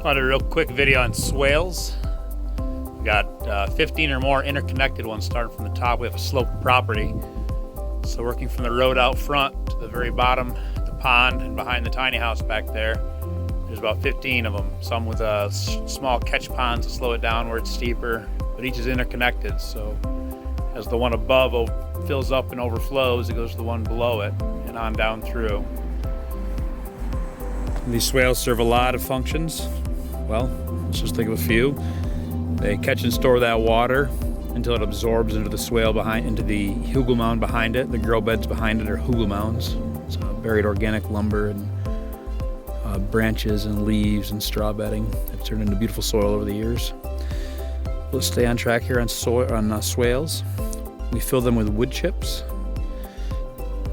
I did a real quick video on swales. We got 15 or more interconnected ones starting from the top. We have a sloped property. So working from the road out front to the very bottom, the pond, and behind the tiny house back there, there's about 15 of them. Some with small catch ponds to slow it down where it's steeper, but each is interconnected. So as the one above fills up and overflows, it goes to the one below it and on down through. These swales serve a lot of functions. Well, let's just think of a few. They catch and store that water until it absorbs into the swale into the hugel mound behind it. The grow beds behind it are hugel mounds. It's buried organic lumber and branches and leaves and straw bedding. It's turned into beautiful soil over the years. Let's stay on track here on swales. We fill them with wood chips.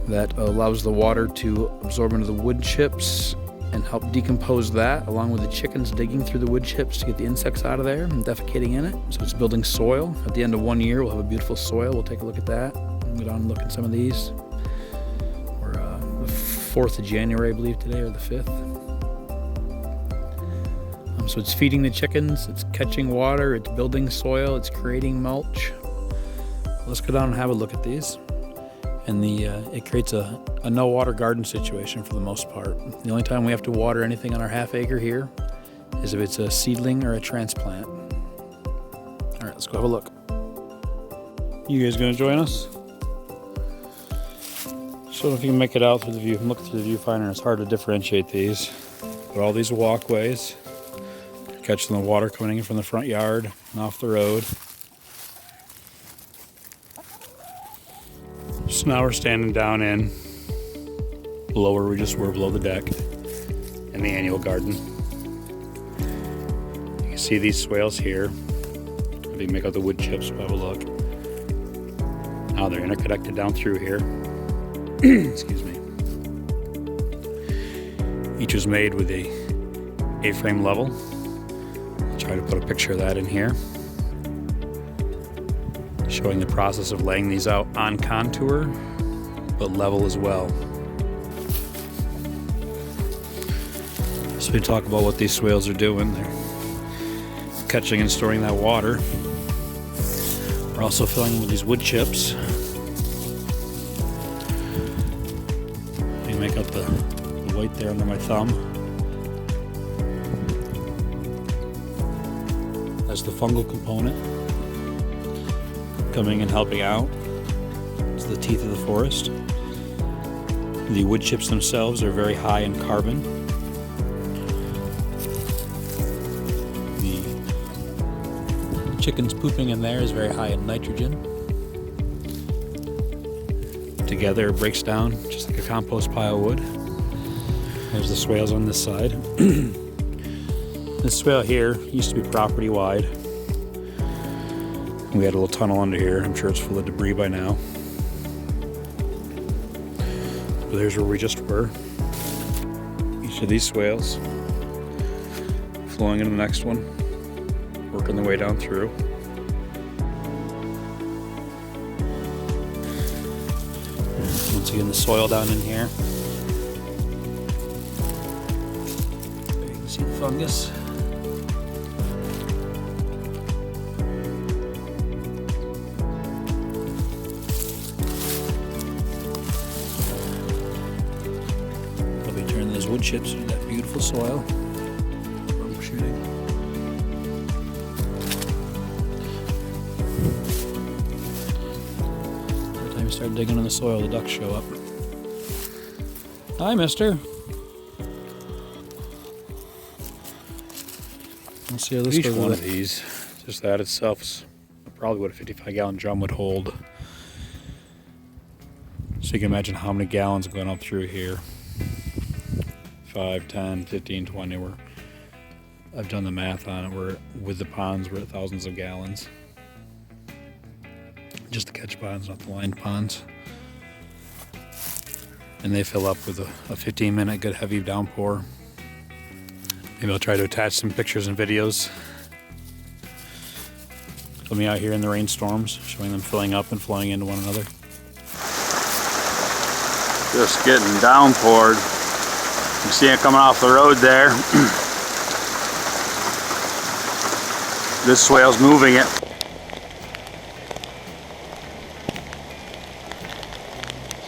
That allows the water to absorb into the wood chips and help decompose that, along with the chickens digging through the wood chips to get the insects out of there and defecating in it. So it's building soil. At the end of 1 year, we'll have a beautiful soil. We'll take a look at that. We'll go down and look at some of these. We're the 4th of January, I believe, today, or the 5th. So it's feeding the chickens, it's catching water, it's building soil, it's creating mulch. Let's go down and have a look at these. And it creates a no water garden situation for the most part. The only time we have to water anything on our half acre here is if it's a seedling or a transplant. All right, let's go have a look. You guys gonna join us? So if you can make it out through the view, look through the viewfinder, it's hard to differentiate these. But all these walkways, catching the water coming in from the front yard and off the road. So now we're standing down in below where we just were, below the deck in the annual garden. You can see these swales here. If you make out the wood chips, we'll have a look. Now they're interconnected down through here. Excuse me. Each was made with a A-frame level. I'll try to put a picture of that in here, showing the process of laying these out on contour, but level as well. So we talk about what these swales are doing. They're catching and storing that water. We're also filling them with these wood chips. You make out the white there under my thumb. That's the fungal component coming and helping out. It's the teeth of the forest. The wood chips themselves are very high in carbon. The chickens pooping in there is very high in nitrogen. Together it breaks down just like a compost pile would. There's the swales on this side. This swale here used to be property wide. We had a little tunnel under here. I'm sure it's full of debris by now. But there's where we just were. Each of these swales flowing into the next one, working their way down through. Once again, the soil down in here. You can see the fungus. Those wood chips into that beautiful soil. I'm shooting. Every time you start digging in the soil, the ducks show up. Hi, mister. Let's see how this goes. Each one of these, just that itself is probably what a 55-gallon drum would hold. So you can imagine how many gallons are going up through here. 5, 10, 15, 20. I've done the math on it. With the ponds, we're at thousands of gallons. Just the catch ponds, not the lined ponds. And they fill up with a 15-minute good heavy downpour. Maybe I'll try to attach some pictures and videos of me out here in the rainstorms, showing them filling up and flowing into one another. Just getting downpoured. You see it coming off the road there. this swale's moving it.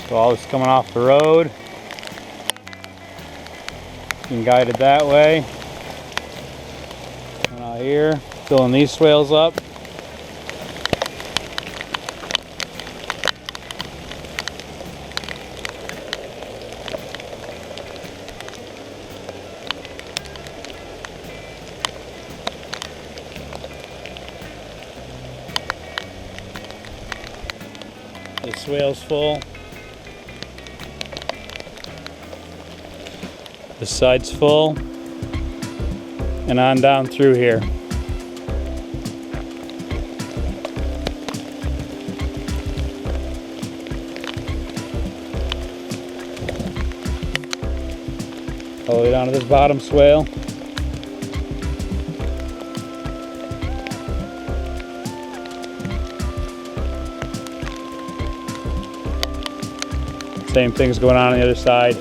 So all this coming off the road. You can guide it that way. And out here, filling these swales up. The swale's full. The side's full. And on down through here. All the way down to this bottom swale. Same thing's going on the other side.